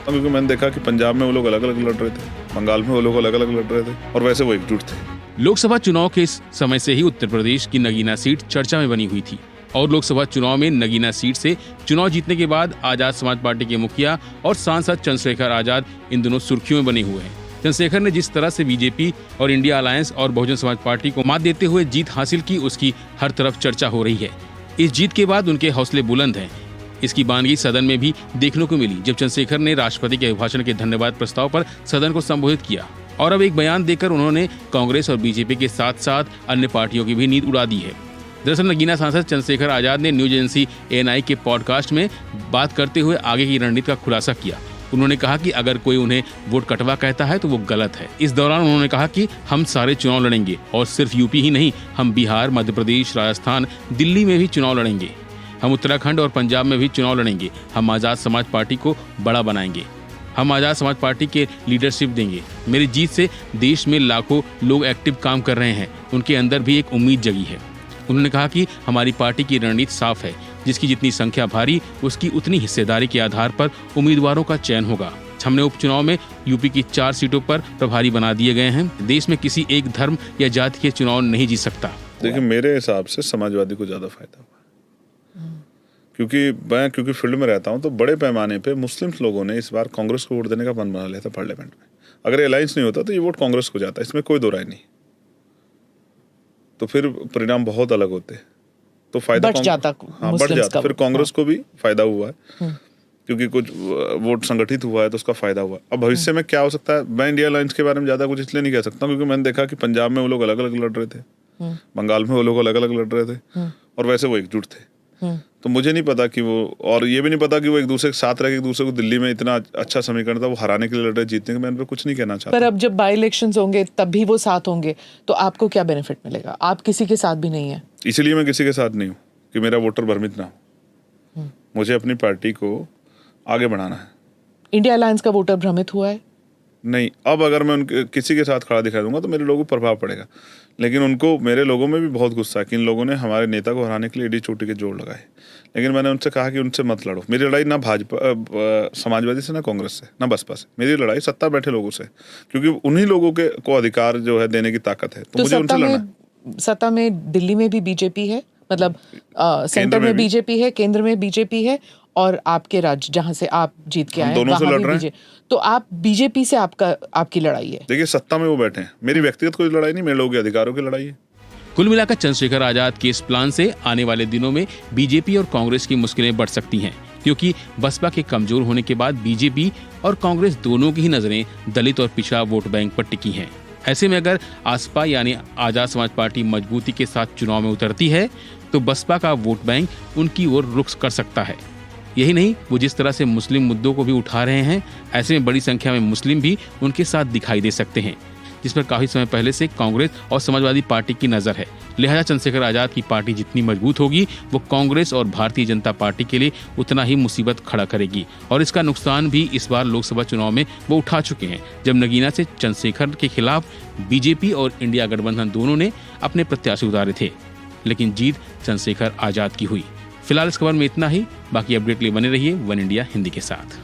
क्योंकि मैंने देखा कि पंजाब में वो लोग अलग अलग लड़ रहे थे, बंगाल में वो लोग अलग अलग लड़ रहे थे, और वैसे वो एकजुट थे। लोकसभा चुनाव के इस समय से ही उत्तर प्रदेश की नगीना सीट चर्चा में बनी हुई थी और लोकसभा चुनाव में नगीना सीट से चुनाव जीतने के बाद आजाद समाज पार्टी के मुखिया और सांसद चंद्रशेखर आजाद इन दोनों सुर्खियों में बने हुए हैं। चंद्रशेखर ने जिस तरह से बीजेपी और इंडिया अलायंस और बहुजन समाज पार्टी को मात देते हुए जीत हासिल की, उसकी हर तरफ चर्चा हो रही है। इस जीत के बाद उनके हौसले बुलंद हैं। इसकी बानगी सदन में भी देखने को मिली जब चंद्रशेखर ने राष्ट्रपति के अभिभाषण के धन्यवाद प्रस्ताव पर सदन को संबोधित किया और अब एक बयान देकर उन्होंने कांग्रेस और बीजेपी के साथ साथ अन्य पार्टियों की भी नींद उड़ा दी है। दरअसल नगीना सांसद चंद्रशेखर आजाद ने न्यूज एजेंसी ANI के पॉडकास्ट में बात करते हुए आगे की रणनीति का खुलासा किया। उन्होंने कहा कि अगर कोई उन्हें वोट कटवा कहता है तो वो गलत है। इस दौरान उन्होंने कहा कि हम सारे चुनाव लड़ेंगे और सिर्फ यूपी ही नहीं, हम बिहार, मध्य प्रदेश, राजस्थान, दिल्ली में भी चुनाव लड़ेंगे। हम उत्तराखंड और पंजाब में भी चुनाव लड़ेंगे। हम आजाद समाज पार्टी को बड़ा बनाएंगे। हम आजाद समाज पार्टी के लीडरशिप देंगे। मेरी जीत से देश में लाखों लोग एक्टिव काम कर रहे हैं, उनके अंदर भी एक उम्मीद जगी है। उन्होंने कहा कि हमारी पार्टी की रणनीति साफ है, जिसकी जितनी संख्या भारी उसकी उतनी हिस्सेदारी के आधार पर उम्मीदवारों का चयन होगा। हमने उपचुनाव में यूपी की 4 सीटों पर प्रभारी बना दिए गए हैं। देश में किसी एक धर्म या जाति के चुनाव नहीं जीत सकता। देखिए, मेरे हिसाब से समाजवादी को ज्यादा फायदा हुआ, क्योंकि फील्ड में रहता हूं तो बड़े पैमाने पे मुस्लिम लोगों ने इस बार कांग्रेस को वोट देने का मन बना लिया था पार्लियामेंट में। अगर ये अलायंस नहीं होता तो ये वोट कांग्रेस को जाता, इसमें कोई दो राय नहीं। तो फिर परिणाम बहुत अलग होते, तो फायदा बढ़ जाता। फिर कांग्रेस को भी फायदा हुआ है क्योंकि कुछ वोट संगठित हुआ है तो उसका फायदा हुआ। अब भविष्य में क्या हो सकता है, मैं इंडिया अलायंस के बारे में ज्यादा कुछ इसलिए नहीं कह सकता क्योंकि मैंने देखा कि पंजाब में वो लोग अलग अलग लड़ रहे थे, बंगाल में वो लोग अलग अलग लड़ रहे थे, और वैसे वो एकजुट थे। तो मुझे नहीं पता कि वो, और ये भी नहीं पता कि वो एक दूसरे के साथ रह के एक दूसरे को दिल्ली में इतना अच्छा समीकरण था, वो हराने के लिए लड़ रहे, जीतने के। मैं इन पर कुछ नहीं कहना चाहता। पर अब जब बाई इलेक्शंस होंगे तब भी वो साथ होंगे, तो आपको क्या बेनिफिट मिलेगा? आप किसी के साथ भी नहीं है। इसलिए मैं किसी के साथ नहीं हूँ कि मेरा वोटर भ्रमित ना हो। मुझे अपनी पार्टी को आगे बढ़ाना है। इंडिया अलायंस का वोटर भ्रमित हुआ है? नहीं। अब अगर मैं उनके किसी के साथ खड़ा दिखा दूंगा तो मेरे लोगों पर प्रभाव पड़ेगा, लेकिन उनको, मेरे लोगों में भी बहुत गुस्सा है कि इन लोगों ने हमारे नेता को हराने के लिए एडी चोटी के जोड़ लगाए। लेकिन मैंने उनसे कहा कि उनसे मत लड़ो। मेरी लड़ाई ना भाजपा समाजवादी से, ना कांग्रेस से, ना बसपा से। मेरी लड़ाई सत्ता बैठे लोगों से, क्योंकि उन्हीं लोगों के को अधिकार जो है देने की ताकत है। तो मुझे उनसे लड़ना है। सत्ता में दिल्ली में भी बीजेपी है, मतलब सेंटर में बीजेपी है, केंद्र में बीजेपी है, और आपके राज्य जहां से आप जीत के आए दोनों से लड़ रहे हैं। तो आप बीजेपी से आपकी लड़ाई है। देखिए, सत्ता में वो बैठे हैं, मेरी व्यक्तिगत कोई लड़ाई नहीं, मेरे लोगों के अधिकारों की लड़ाई है। कुल मिलाकर चंद्रशेखर आजाद के इस प्लान से आने वाले दिनों में बीजेपी और कांग्रेस की मुश्किलें बढ़ सकती हैं, क्योंकि बसपा के कमजोर होने के बाद बीजेपी और कांग्रेस दोनों की ही नजरें दलित और पिछड़ा वोट बैंक पर टिकी हैं। ऐसे में अगर आसपा यानी आजाद समाज पार्टी मजबूती के साथ चुनाव में उतरती है तो बसपा का वोट बैंक उनकी ओर रुख कर सकता है। यही नहीं, वो जिस तरह से मुस्लिम मुद्दों को भी उठा रहे हैं, ऐसे में बड़ी संख्या में मुस्लिम भी उनके साथ दिखाई दे सकते हैं, जिस पर काफी समय पहले से कांग्रेस और समाजवादी पार्टी की नजर है। लिहाजा चंद्रशेखर आजाद की पार्टी जितनी मजबूत होगी, वो कांग्रेस और भारतीय जनता पार्टी के लिए उतना ही मुसीबत खड़ा करेगी, और इसका नुकसान भी इस बार लोकसभा चुनाव में वो उठा चुके हैं, जब नगीना से चंद्रशेखर के खिलाफ बीजेपी और इंडिया गठबंधन दोनों ने अपने प्रत्याशी उतारे थे, लेकिन जीत चंद्रशेखर आजाद की हुई। फिलहाल इस खबर में इतना ही। बाकी अपडेट लिए बने रहिए वन इंडिया हिंदी के साथ।